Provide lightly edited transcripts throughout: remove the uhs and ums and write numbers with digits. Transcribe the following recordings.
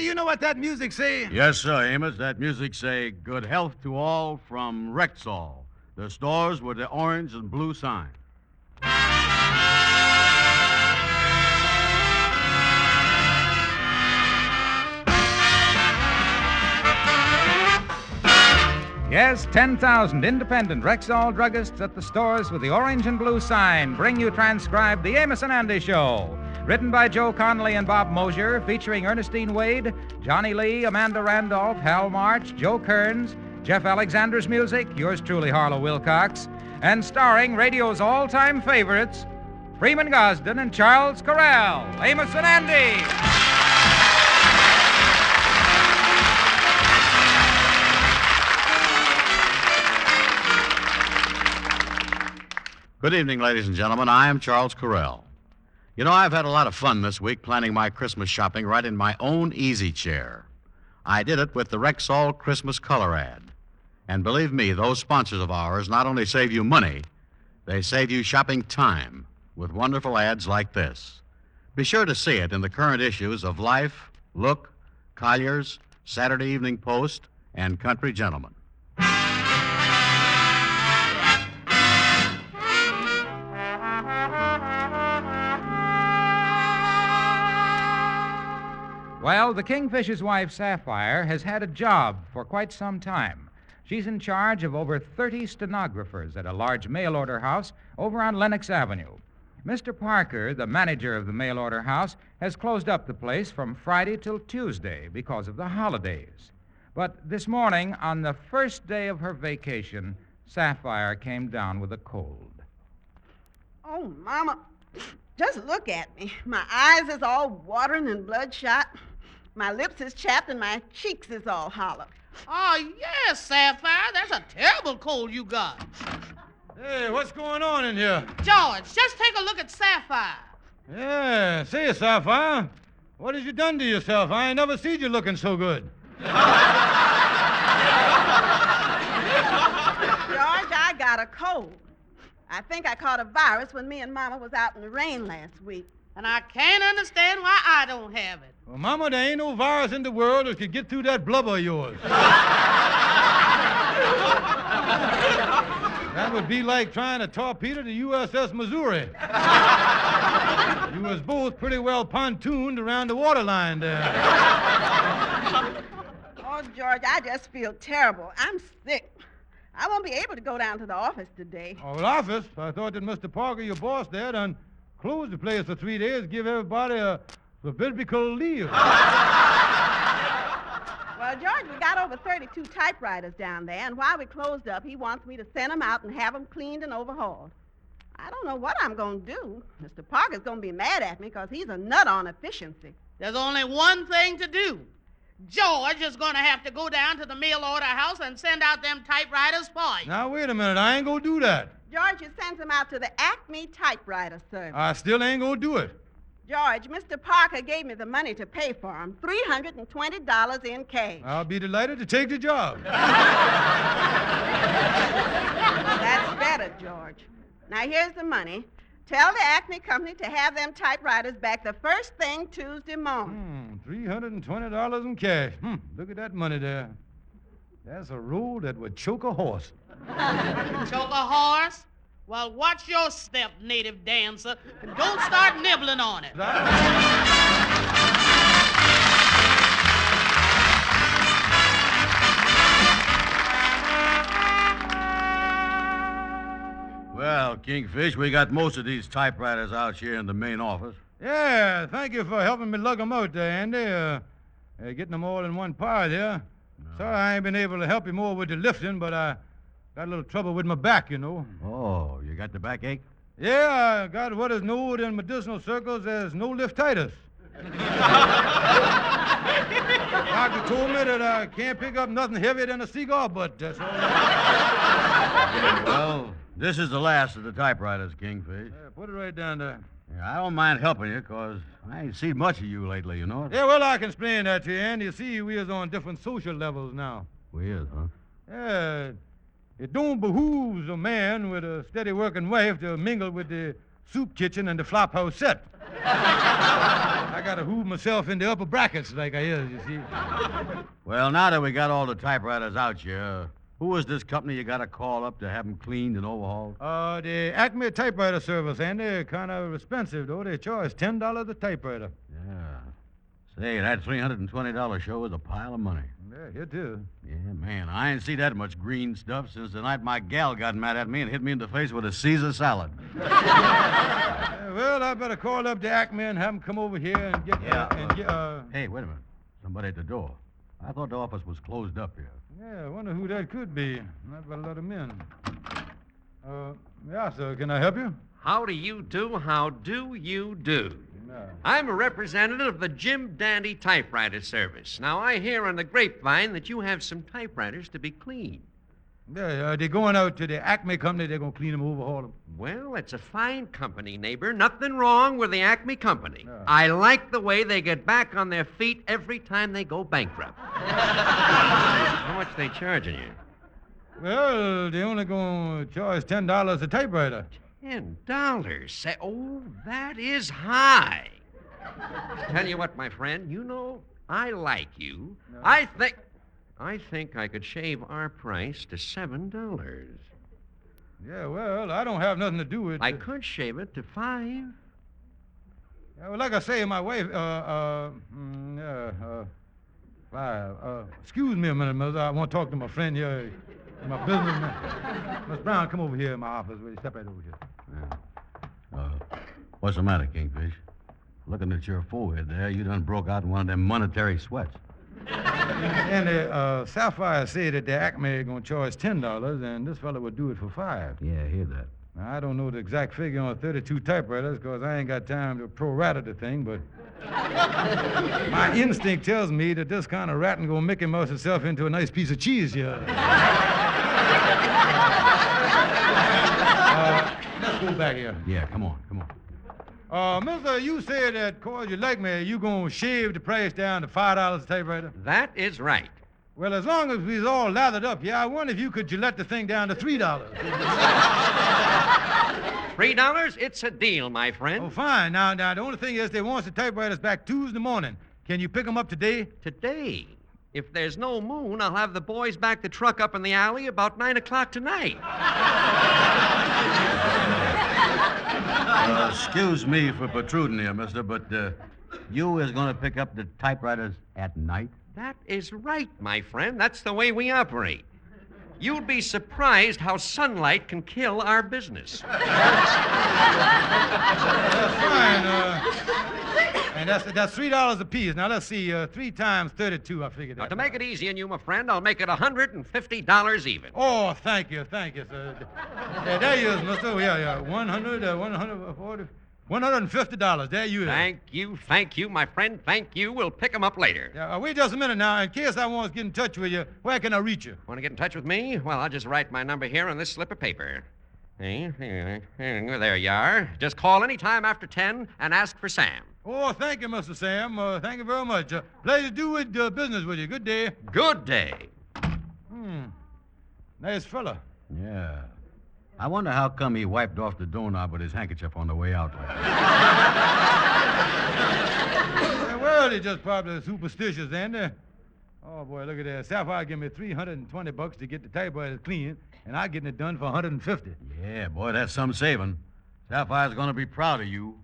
Andy, you know what that music say? Yes, sir, Amos. That music say, good health to all from Rexall, the stores with the orange and blue sign. Yes, 10,000 independent Rexall druggists at the stores with the orange and blue sign bring you transcribed The Amos and Andy Show. Written by Joe Connolly and Bob Mosier, featuring Ernestine Wade, Johnny Lee, Amanda Randolph, Hal March, Joe Kearns, Jeff Alexander's music, yours truly, Harlow Wilcox, and starring radio's all-time favorites, Freeman Gosden and Charles Correll. Amos and Andy. Good evening, ladies and gentlemen. I am Charles Correll. You know, I've had a lot of fun this week planning my Christmas shopping right in my own easy chair. I did it with the Rexall Christmas color ad. And believe me, those sponsors of ours not only save you money, they save you shopping time with wonderful ads like this. Be sure to see it in the current issues of Life, Look, Collier's, Saturday Evening Post, and Country Gentleman. Well, the Kingfisher's wife, Sapphire, has had a job for quite some time. She's in charge of over 30 stenographers at a large mail-order house over on Lenox Avenue. Mr. Parker, the manager of the mail-order house, has closed up the place from Friday till Tuesday because of the holidays. But this morning, on the first day of her vacation, Sapphire came down with a cold. Oh, Mama, just look at me. My eyes is all watering and bloodshot. My lips is chapped and my cheeks is all hollow. Oh, yes, Sapphire. That's a terrible cold you got. Hey, what's going on in here? George, just take a look at Sapphire. Yeah, say, Sapphire, what have you done to yourself? I ain't never seen you looking so good. George, I got a cold. I think I caught a virus when me and Mama was out in the rain last week. And I can't understand why I don't have it. Well, Mama, there ain't no virus in the world that could get through that blubber of yours. That would be like trying to torpedo the USS Missouri. You was both pretty well pontooned around the waterline there. Oh, George, I just feel terrible. I'm sick. I won't be able to go down to the office today. Oh, well, office? I thought that Mr. Parker, your boss there, done closed the place for 3 days, give everybody a sabbatical leave. Well, George, we got over 32 typewriters down there, and while we closed up, he wants me to send them out and have them cleaned and overhauled. I don't know what I'm going to do. Mr. Parker's going to be mad at me because he's a nut on efficiency. There's only one thing to do. George is going to have to go down to the mail order house and send out them typewriters for you. Now, wait a minute. I ain't going to do that. George, you sends them out to the Acme typewriter service. I still ain't going to do it. George, Mr. Parker gave me the money to pay for them, $320 in cash. I'll be delighted to take the job. That's better, George. Now, here's the money. Tell the Acme company to have them typewriters back the first thing Tuesday morning. $320 in cash. Look at that money there. That's a roll that would choke a horse. Choke a horse? Well, watch your step, native dancer, and don't start nibbling on it. Well, Kingfish, we got most of these typewriters out here in the main office. Yeah, thank you for helping me lug them out there, Andy. Getting them all in one pile here. No. Sorry I ain't been able to help you more with the lifting, but I got a little trouble with my back, you know. Oh, you got the backache? Yeah, I got what is known in medicinal circles as no-liftitis. Doctor told me that I can't pick up nothing heavier than a cigar butt, that's all. Well, this is the last of the typewriters, Kingfish. Yeah, put it right down there. Yeah, I don't mind helping you, because I ain't seen much of you lately, you know. Yeah, well, I can explain that to you, Andy. You see, we is on different social levels now. We is, huh? Yeah, it don't behooves a man with a steady working wife to mingle with the soup kitchen and the flop house set. I got to hoove myself in the upper brackets like I is, you see. Well, now that we got all the typewriters out here, who is this company you got to call up to have them cleaned and overhauled? The Acme Typewriter Service, and they're kind of expensive, though. They charge $10 a typewriter. Yeah. Say, that $320 show is a pile of money. Yeah, here too. Yeah, man, I ain't seen that much green stuff since the night my gal got mad at me and hit me in the face with a Caesar salad. Well, I better call up the Acme and have them come over here and get... Hey, wait a minute. Somebody at the door. I thought the office was closed up here. Yeah, I wonder who that could be. I better let him in. Yeah, sir, can I help you? How do you do? How do you do? No. I'm a representative of the Jim Dandy Typewriter Service. Now, I hear on the grapevine that you have some typewriters to be cleaned. Yeah, they're going out to the Acme company. They're going to clean them, overhaul them. Well, it's a fine company, neighbor. Nothing wrong with the Acme company. No. I like the way they get back on their feet every time they go bankrupt. How much they charging you? Well, they're only going to charge $10 a typewriter. $10. Say, oh, that is high. Tell you what, my friend, you know, I like you. No. I think I could shave our price to $7. Yeah, well, I don't have nothing to do with... I could shave it to $5. Yeah, well, like I say, my wife, excuse me a minute, Miss. I want to talk to my friend here, my businessman. Miss Brown, come over here in my office. Will you step right over here? Yeah. What's the matter, Kingfish? Looking at your forehead there, you done broke out in one of them monetary sweats. And Sapphire said that the Acme is going to charge $10, and this fella would do it for $5. Yeah, I hear that. Now, I don't know the exact figure on 32 typewriters because I ain't got time to pro-rata the thing, but my instinct tells me that this kind of ratting going to Mickey Mouse itself into a nice piece of cheese here. Let's go back here. Yeah, come on. Mister, you said that because you like me, you going to shave the price down to $5 a typewriter? That is right. Well, as long as we's all lathered up here, I wonder if you could Gillette the thing down to $3. $3? It's a deal, my friend. Oh, fine. Now, the only thing is they want the typewriters back Tuesday morning. Can you pick them up today? Today? If there's no moon, I'll have the boys back the truck up in the alley about 9 o'clock tonight. Excuse me for protruding here, mister, but you is going to pick up the typewriters at night? That is right, my friend. That's the way we operate. You'd be surprised how sunlight can kill our business. That's fine. And that's $3 apiece. Now, let's see. 3 times 32, I figured that. Now, to make it easy on you, my friend, I'll make it $150 even. Oh, thank you, sir. Yeah, there you is, mister. Yeah. $150. There you is. Thank you, my friend. Thank you. We'll pick them up later. Yeah, wait just a minute now. In case I want to get in touch with you, where can I reach you? Want to get in touch with me? Well, I'll just write my number here on this slip of paper. There you are. Just call any time after 10 and ask for Sam. Oh, thank you, Mr. Sam. Thank you very much. Pleasure to do business with you. Good day. Good day. Nice fella. Yeah. I wonder how come he wiped off the doorknob with his handkerchief on the way out. Yeah, well, they're just probably superstitious, Andy. Oh, boy, look at that. Sapphire give me $320 to get the typewriters clean, and I'm getting it done for $150. Yeah, boy, that's some saving. Sapphire's going to be proud of you.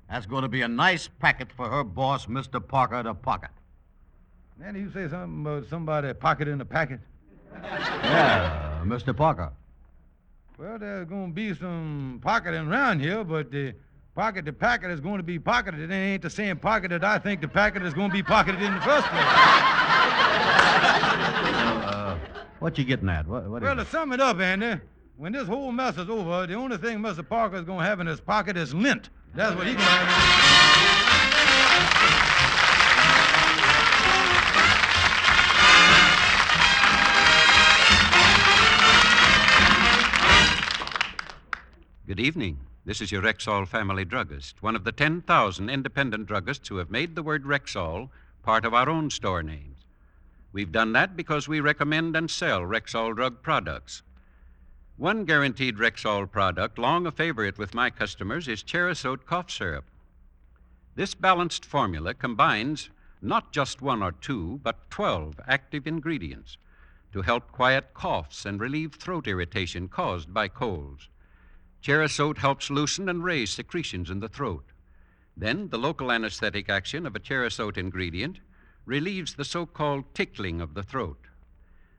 That's going to be a nice packet for her boss, Mr. Parker, to pocket. Andy, you say something about somebody pocketing a packet? Yeah, Mr. Parker. Well, there's going to be some pocketing around here, but the packet is going to be pocketed. It ain't the same pocket that I think the packet is going to be pocketed in the first place. What you getting at? What Well, is to sum it up, Andy, when this whole mess is over, the only thing Mr. Parker is going to have in his pocket is lint. That's what he's going to have. Good evening. This is your Rexall family druggist, one of the 10,000 independent druggists who have made the word Rexall part of our own store names. We've done that because we recommend and sell Rexall drug products. One guaranteed Rexall product, long a favorite with my customers, is Cherisote cough syrup. This balanced formula combines not just one or two, but 12 active ingredients to help quiet coughs and relieve throat irritation caused by colds. Cherisote helps loosen and raise secretions in the throat. Then, the local anesthetic action of a Cherisote ingredient relieves the so-called tickling of the throat.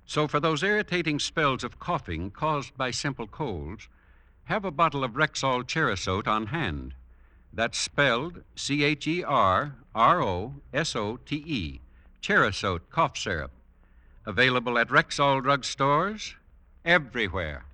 So for those irritating spells of coughing caused by simple colds, have a bottle of Rexall Cherisote on hand. That's spelled Cherrosote, Cherisote cough syrup. Available at Rexall drug stores everywhere.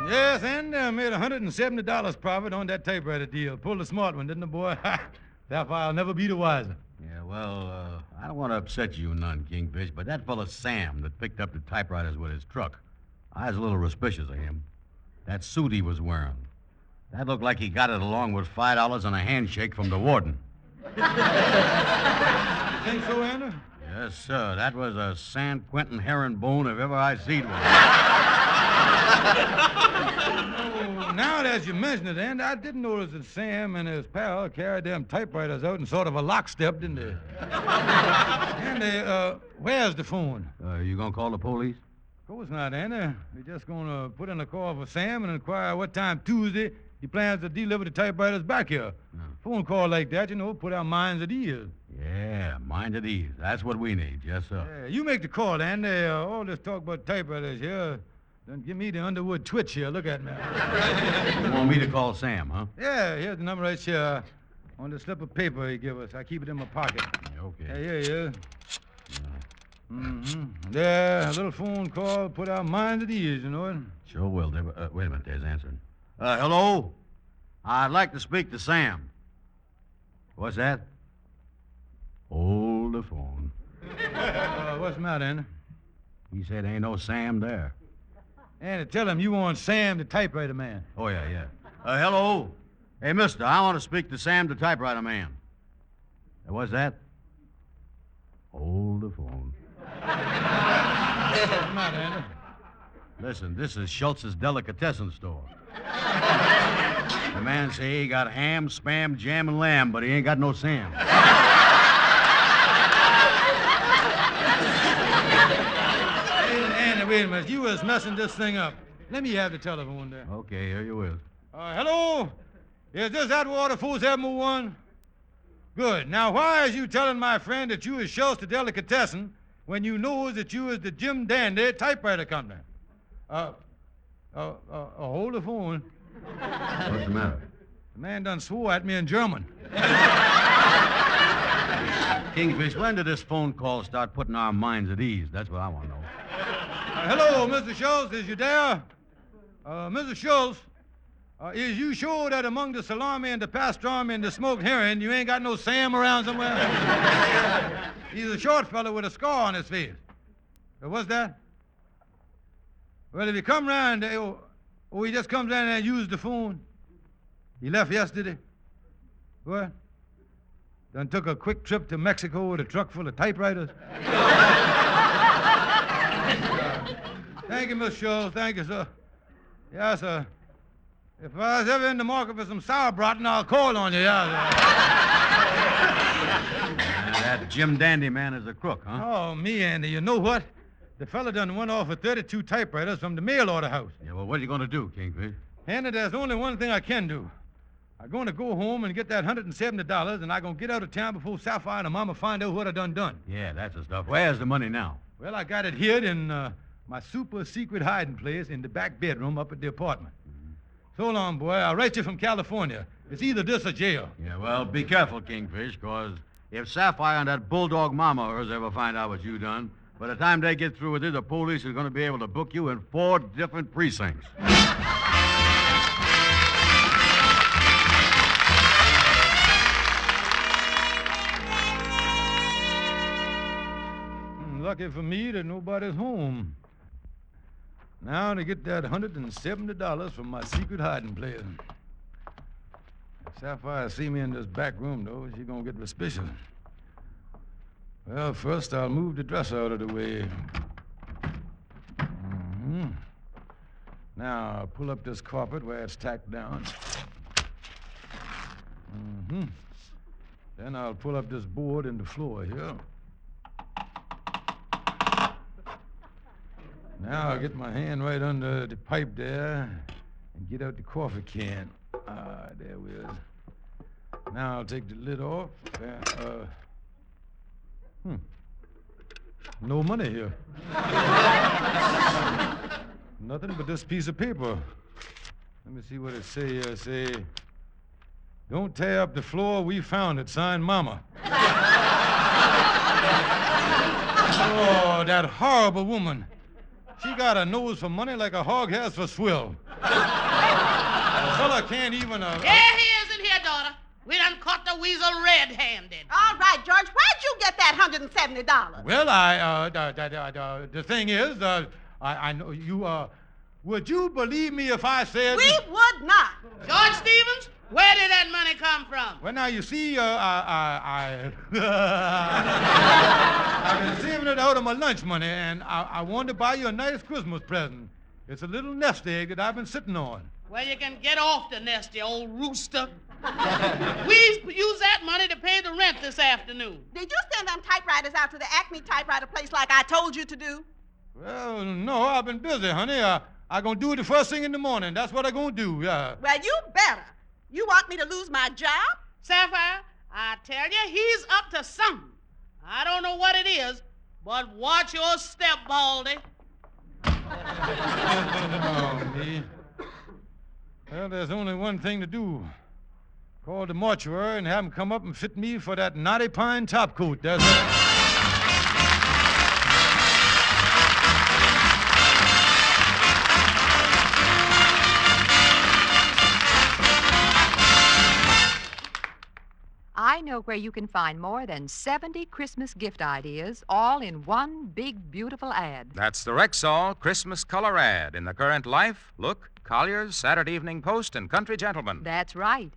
Yes, and made $170 profit on that typewriter deal. Pulled a smart one, didn't the boy? Therefore, I'll never be the wiser. Yeah, well, I don't want to upset you none, Kingfish, but that fella Sam that picked up the typewriters with his truck, I was a little suspicious of him. That suit he was wearing, that looked like he got it along with $5 and a handshake from the warden. You think so, Andy? Yes, sir. That was a San Quentin herringbone if ever I seen one. Oh, now that you mention it, Andy, I did notice that Sam and his pal carried them typewriters out in sort of a lockstep, didn't they? Andy, where's the phone? You gonna call the police? Of course not, Andy. We're just gonna put in a call for Sam and inquire what time Tuesday he plans to deliver the typewriters back here. Phone call like that, put our minds at ease. Yeah, mind at ease. That's what we need. Yes, sir. Yeah, you make the call, Andy. All this talk about typewriters here doesn't give me the Underwood twitch here. Look at me. You want me to call Sam, huh? Yeah, here's the number right here on the slip of paper he gave us. I keep it in my pocket. Okay. Yeah, here he is. There, a little phone call, put our minds at ease, you know it. Sure will. Wait a minute, there's answering. Hello? I'd like to speak to Sam. What's that? Hold the phone. What's the matter, Andy? He said ain't no Sam there. Andy, tell him you want Sam, the typewriter man. Oh, yeah. Hello? Hey, mister, I want to speak to Sam, the typewriter man. What's that? Hold the phone. What's the matter, Andy? Listen, this is Schultz's delicatessen store. The man say he got ham, spam, jam, and lamb, but he ain't got no Sam. Andy, wait a minute. You was messing this thing up. Let me have the telephone there. Okay, here you is. Hello? Is this Atwater 471? Good. Now, why is you telling my friend that you is Schultz the delicatessen when you knows that you is the Jim Dandy typewriter company? Hold the phone. What's the matter? The man done swore at me in German. Kingfish, when did this phone call start putting our minds at ease? That's what I want to know. Hello, Mr. Schultz. Is you there? Mr. Schultz, is you sure that among the salami and the pastrami and the smoked herring, you ain't got no Sam around somewhere? He's a short fellow with a scar on his face. What's that? Well, if he come round, he just comes down and uses the phone. He left yesterday. What? Done took a quick trip to Mexico with a truck full of typewriters. Thank you, Miss Schultz. Thank you, sir. Yeah, sir. If I was ever in the market for some sauerbraten, I'll call on you, yeah, That Jim Dandy man is a crook, huh? Oh, me, Andy. You know what? The fella done went off with 32 typewriters from the mail order house. Yeah, well, what are you going to do, Kingfish? Andy, there's only one thing I can do. I'm going to go home and get that $170, and I'm going to get out of town before Sapphire and Mama find out what I done. Yeah, that's the stuff. Where's the money now? Well, I got it hid in my super secret hiding place in the back bedroom up at the apartment. So long, boy. I'll write you from California. It's either this or jail. Yeah, well, be careful, Kingfish, because if Sapphire and that bulldog mama of hers ever find out what you done, by the time they get through with it, the police are going to be able to book you in 4 different precincts. Lucky for me that nobody's home. Now to get that $170 from my secret hiding place. Sapphire see me in this back room, though, she gonna get suspicious. Well, first I'll move the dresser out of the way. Now I'll pull up this carpet where it's tacked down. Then I'll pull up this board in the floor here. Now I'll get my hand right under the pipe there and get out the coffee can. There we are. Now I'll take the lid off. No money here. Nothing but this piece of paper. Let me see what it say here. Say, don't tear up the floor. We found it. Signed, Mama. Oh, that horrible woman. She got a nose for money like a hog has for swill. A fella can't even... Here he is in here, daughter. We done caught the weasel red-handed. All right, George, where'd you get that $170? Well, the thing is, I know you, would you believe me if I said... We would not. George Stevens, where did that money come from? Well, now, you see, I've been saving it out of my lunch money, and I wanted to buy you a nice Christmas present. It's a little nest egg that I've been sitting on. Well, you can get off the nest, you old rooster. We used that money to pay the rent this afternoon. Did you send them typewriters out to the Acme typewriter place like I told you to do? Well, no, I've been busy, honey. I'm going to do it the first thing in the morning. That's what I'm going to do, yeah. Well, you better. You want me to lose my job? Sapphire, I tell you, he's up to something. I don't know what it is, but watch your step, Baldy. Oh, me. Well, there's only one thing to do. Call the mortuary and have him come up and fit me for that knotty pine topcoat. That's it. I know where you can find more than 70 Christmas gift ideas, all in one big, beautiful ad. That's the Rexall Christmas color ad in the current Life, Look, Collier's, Saturday Evening Post, and Country Gentleman. That's right.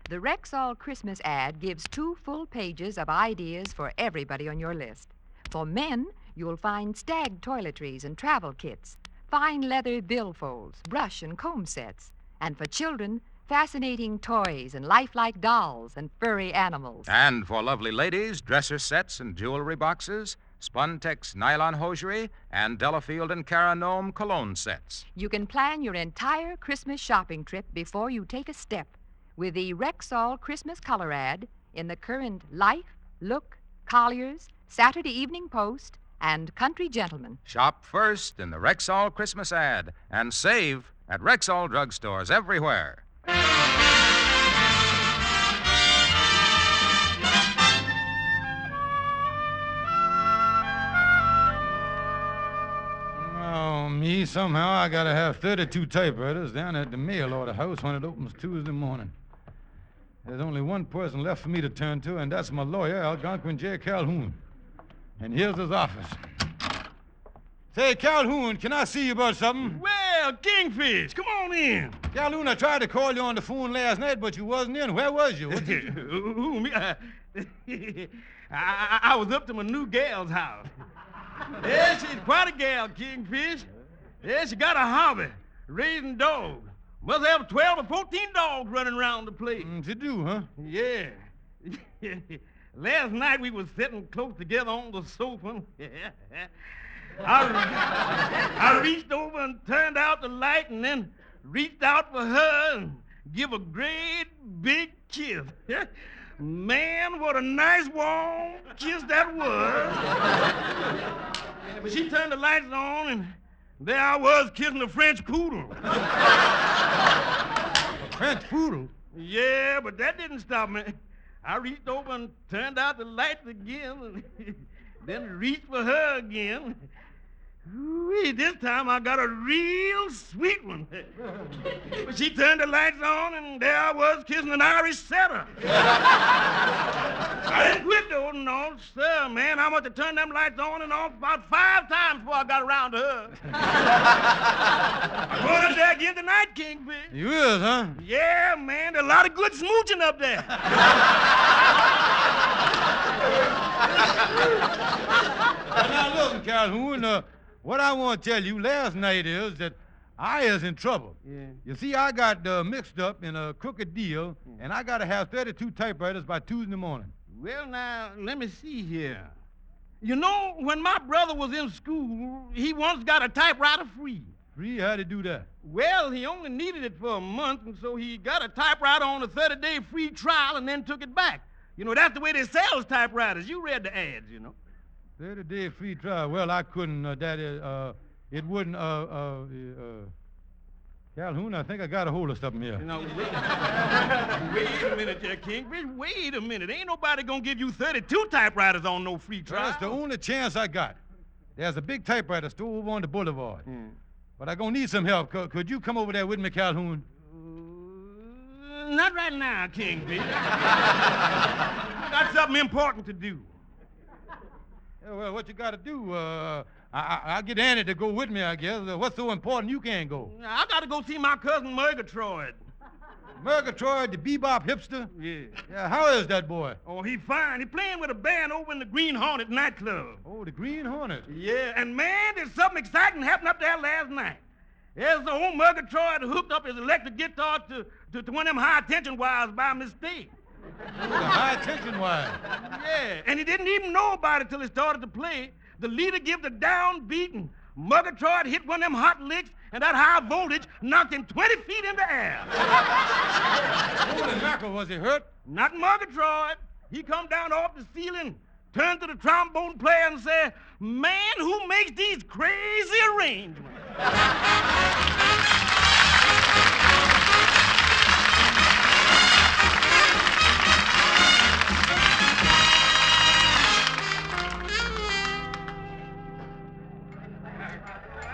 The Rexall Christmas ad gives 2 full pages of ideas for everybody on your list. For men, you'll find stag toiletries and travel kits, fine leather billfolds, brush and comb sets. And for children, fascinating toys and lifelike dolls and furry animals. And for lovely ladies, dresser sets and jewelry boxes, Spuntex nylon hosiery, and Delafield and Caranome cologne sets. You can plan your entire Christmas shopping trip before you take a step with the Rexall Christmas color ad in the current Life, Look, Collier's, Saturday Evening Post, and Country Gentleman. Shop first in the Rexall Christmas ad and save at Rexall drugstores everywhere. Oh, me, somehow I gotta have 32 typewriters down at the mail order house when it opens Tuesday morning. There's only one person left for me to turn to, and that's my lawyer, Algonquin J. Calhoun. And here's his office. Say, Calhoun, can I see you about something? Well, Kingfish, come on in. Calhoun, I tried to call you on the phone last night, but you wasn't in. Where was you? What did you... Ooh, me, I was up to my new gal's house. Yeah, she's quite a gal, Kingfish. Yeah, she got a hobby, raising dogs. Must have 12 or 14 dogs running around the place. She do, huh? Yeah. Last night we was sitting close together on the sofa. I reached over and turned out the light and then reached out for her and give a great big kiss. Man, what a nice warm kiss that was. But she turned the lights on and there I was kissing a French poodle. A French poodle? Yeah, but that didn't stop me. I reached over and turned out the lights again and then reached for her again. Ooh, this time I got a real sweet one. But she turned the lights on, and there I was kissing an Irish setter. I didn't quit, though. Oh, no, sir, man. I must have turned them lights on and off about 5 times before I got around to her. I'm going up there again tonight, Kingfish. You is, huh? Yeah, man. There's a lot of good smooching up there. Now, listen, Calhoun, what I want to tell you last night is that I is in trouble. Yeah. You see, I got mixed up in a crooked deal, and I got to have 32 typewriters by Tuesday morning. Well, now, let me see here. You know, when my brother was in school, he once got a typewriter free. Free? How'd he do that? Well, he only needed it for a month, and so he got a typewriter on a 30-day free trial and then took it back. You know, that's the way they sell typewriters. You read the ads, you know. 30-day free trial. Well, I couldn't, it wouldn't, Calhoun, I think I got a hold of something here. You know, wait a minute there, Kingfish. Wait a minute. Ain't nobody gonna give you 32 typewriters on no free trial. That's the only chance I got. There's a big typewriter store over on the boulevard. But I'm gonna need some help. Could you come over there with me, Calhoun? Not right now, Kingfish. I got something important to do. Yeah, well, what you got to do? I'll get Andy to go with me, I guess. What's so important you can't go? I got to go see my cousin Murgatroyd. Murgatroyd, the bebop hipster? Yeah. Yeah, how is that boy? Oh, he fine. He playing with a band over in the Green Hornet nightclub. Oh, the Green Hornet. Yeah, and man, there's something exciting happened up there last night. There's the old Murgatroyd hooked up his electric guitar to one of them high-tension wires by mistake. Oh, the high-tension wire. Yeah, and he didn't even know about it till he started to play. The leader give the downbeat, and Murgatroyd hit one of them hot licks, and that high voltage knocked him 20 feet in the air. Holy mackerel, was he hurt? Not Murgatroyd. He come down off the ceiling, turned to the trombone player and said, "Man, who makes these crazy arrangements?"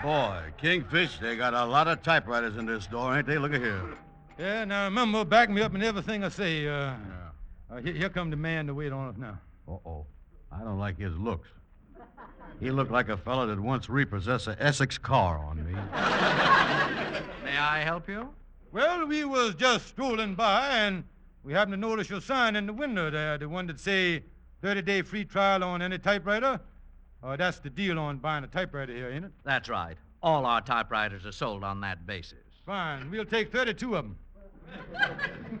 Boy, Kingfish, they got a lot of typewriters in this store, ain't they? Look at here. Yeah, now remember, back me up in everything I say. Here come the man to wait on us now. Uh-oh. I don't like his looks. He looked like a fella that once repossessed an Essex car on me. May I help you? Well, we was just strolling by, and we happened to notice your sign in the window there, the one that say 30-day free trial on any typewriter. That's the deal on buying a typewriter here, ain't it? That's right. All our typewriters are sold on that basis. Fine. We'll take 32 of them.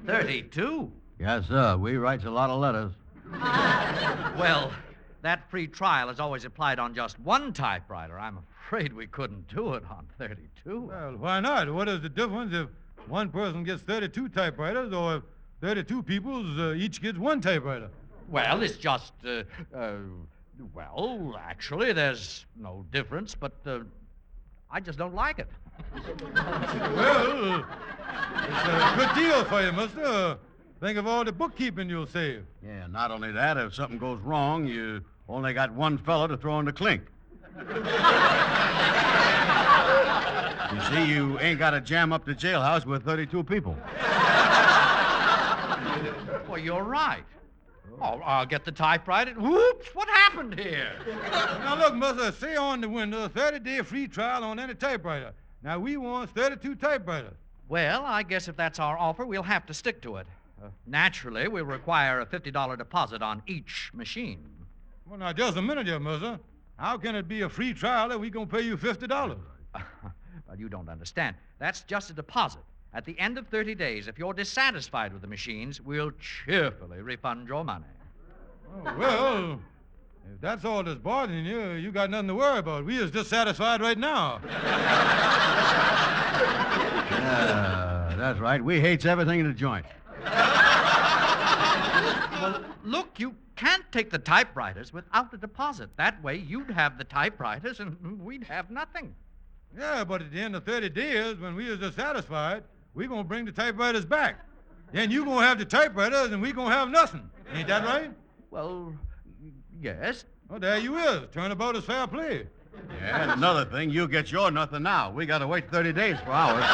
32? Yes, sir. We writes a lot of letters. Well, that free trial is always applied on just one typewriter. I'm afraid we couldn't do it on 32. Well, why not? What is the difference if one person gets 32 typewriters or if 32 people each gets one typewriter? Well, it's just, well, actually, there's no difference, but I just don't like it. Well, it's a good deal for you, mister. Think of all the bookkeeping you'll save. Yeah, not only that, if something goes wrong, you only got one fellow to throw in the clink. You see, you ain't got to jam up the jailhouse with 32 people. Well, you're right. Oh, I'll get the typewriter. Whoops, what happened here? Now, look, mister, say on the window, 30-day free trial on any typewriter. Now, we want 32 typewriters. Well, I guess if that's our offer, we'll have to stick to it. Naturally, we'll require a $50 deposit on each machine. Well, now, just a minute here, mister. How can it be a free trial if we gonna pay you $50? Well, you don't understand. That's just a deposit. At the end of 30 days, if you're dissatisfied with the machines, we'll cheerfully refund your money. Oh, well, if that's all that's bothering you, you got nothing to worry about. We is dissatisfied right now. Yeah, that's right. We hates everything in the joint. Well, look, you can't take the typewriters without the deposit. That way, you'd have the typewriters and we'd have nothing. Yeah, but at the end of 30 days, when we is dissatisfied, we gonna bring the typewriters back. Then you gonna have the typewriters and we gonna have nothing. Ain't that right? Well, yes. Well, there you is. Turnabout is fair play. Yeah, and another thing, you get your nothing now. We got to wait 30 days for ours.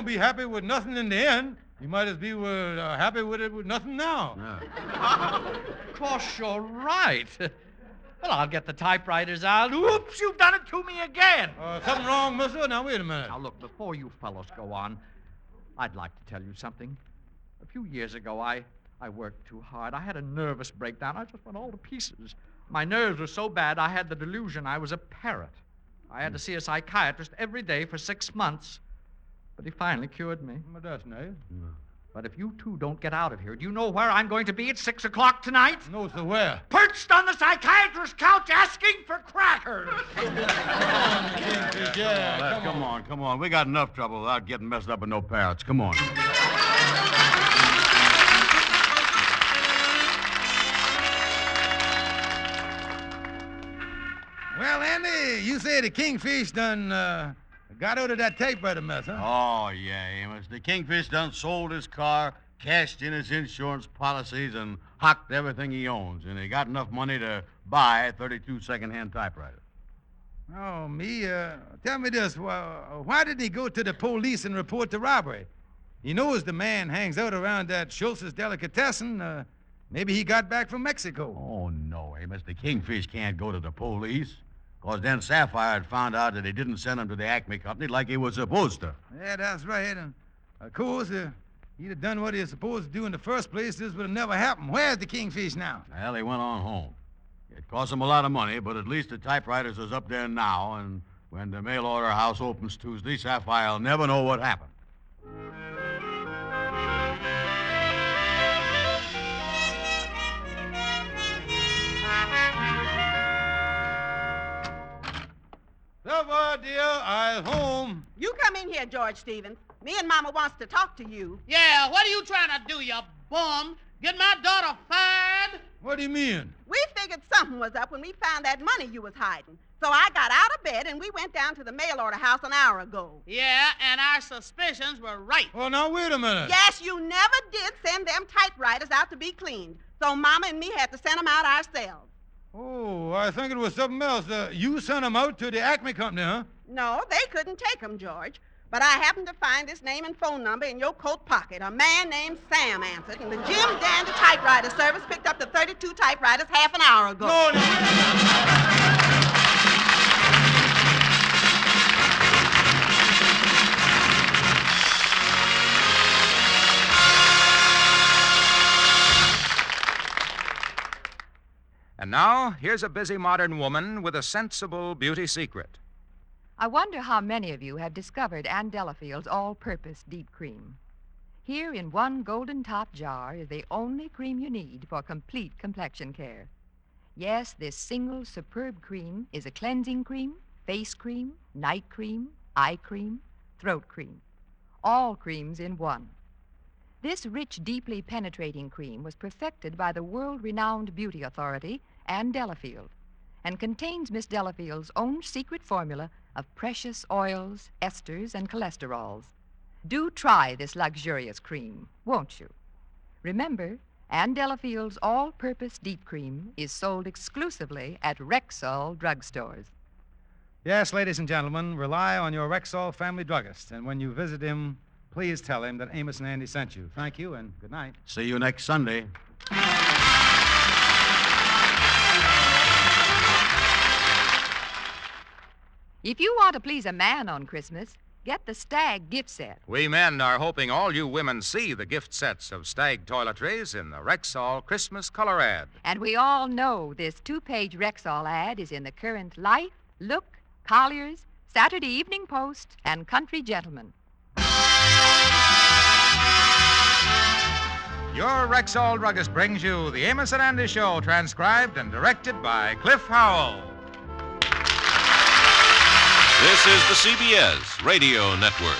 won't be happy with nothing in the end. You might as be happy with it with nothing now. Of course, you're right. Well, I'll get the typewriters out. Oops, you've done it to me again. Something wrong, mister? Now, wait a minute. Now, look, before you fellows go on, I'd like to tell you something. A few years ago, I worked too hard. I had a nervous breakdown. I just went all to pieces. My nerves were so bad, I had the delusion I was a parrot. I had to see a psychiatrist every day for 6 months. But he finally cured me. Well, that's nice. But if you two don't get out of here, do you know where I'm going to be at 6 o'clock tonight? No, sir, where? Perched on the psychiatrist's couch asking for crackers. Come on. We got enough trouble without getting messed up with no parrots. Come on. Well, Andy, you say the Kingfish done got out of that typewriter mess, huh? Oh, yeah, Amos. The Kingfish done sold his car, cashed in his insurance policies, and hocked everything he owns. And he got enough money to buy 32 second-hand typewriters. Oh, me, tell me this. Why didn't he go to the police and report the robbery? He knows the man hangs out around that Schultz's delicatessen. Maybe he got back from Mexico. Oh, no, Amos. The Kingfish can't go to the police. Because then Sapphire had found out that he didn't send him to the Acme Company like he was supposed to. Yeah, that's right. And, of course, he'd have done what he was supposed to do in the first place. This would have never happened. Where's the Kingfish now? Well, he went on home. It cost him a lot of money, but at least the typewriters is up there now, and when the mail order house opens Tuesday, Sapphire will never know what happened. Sapphire, dear, I's home. You come in here, George Stevens. Me and Mama wants to talk to you. Yeah, what are you trying to do, you bum? Get my daughter fired? What do you mean? We figured something was up when we found that money you was hiding. So I got out of bed and we went down to the mail order house an hour ago. Yeah, and our suspicions were right. Well, now, wait a minute. Yes, you never did send them typewriters out to be cleaned. So Mama and me had to send them out ourselves. Oh, I think it was something else. You sent them out to the Acme Company, huh? No, they couldn't take them, George. But I happened to find this name and phone number in your coat pocket. A man named Sam answered, and the Jim Dandy Typewriter Service picked up the 32 typewriters half an hour ago. No, no. And now, here's a busy modern woman with a sensible beauty secret. I wonder how many of you have discovered Ann Delafield's all-purpose deep cream. Here in one golden top jar is the only cream you need for complete complexion care. Yes, this single superb cream is a cleansing cream, face cream, night cream, eye cream, throat cream. All creams in one. This rich, deeply penetrating cream was perfected by the world-renowned beauty authority, Ann Delafield, and contains Miss Delafield's own secret formula of precious oils, esters, and cholesterols. Do try this luxurious cream, won't you? Remember, Ann Delafield's all-purpose deep cream is sold exclusively at Rexall drugstores. Yes, ladies and gentlemen, rely on your Rexall family druggist. And when you visit him, please tell him that Amos and Andy sent you. Thank you, and good night. See you next Sunday. If you want to please a man on Christmas, get the Stag gift set. We men are hoping all you women see the gift sets of Stag toiletries in the Rexall Christmas color ad. And we all know this 2-page Rexall ad is in the current Life, Look, Collier's, Saturday Evening Post, and Country Gentleman. Your Rexall druggist brings you the Amos and Andy Show, transcribed and directed by Cliff Howell. This is the CBS Radio Network.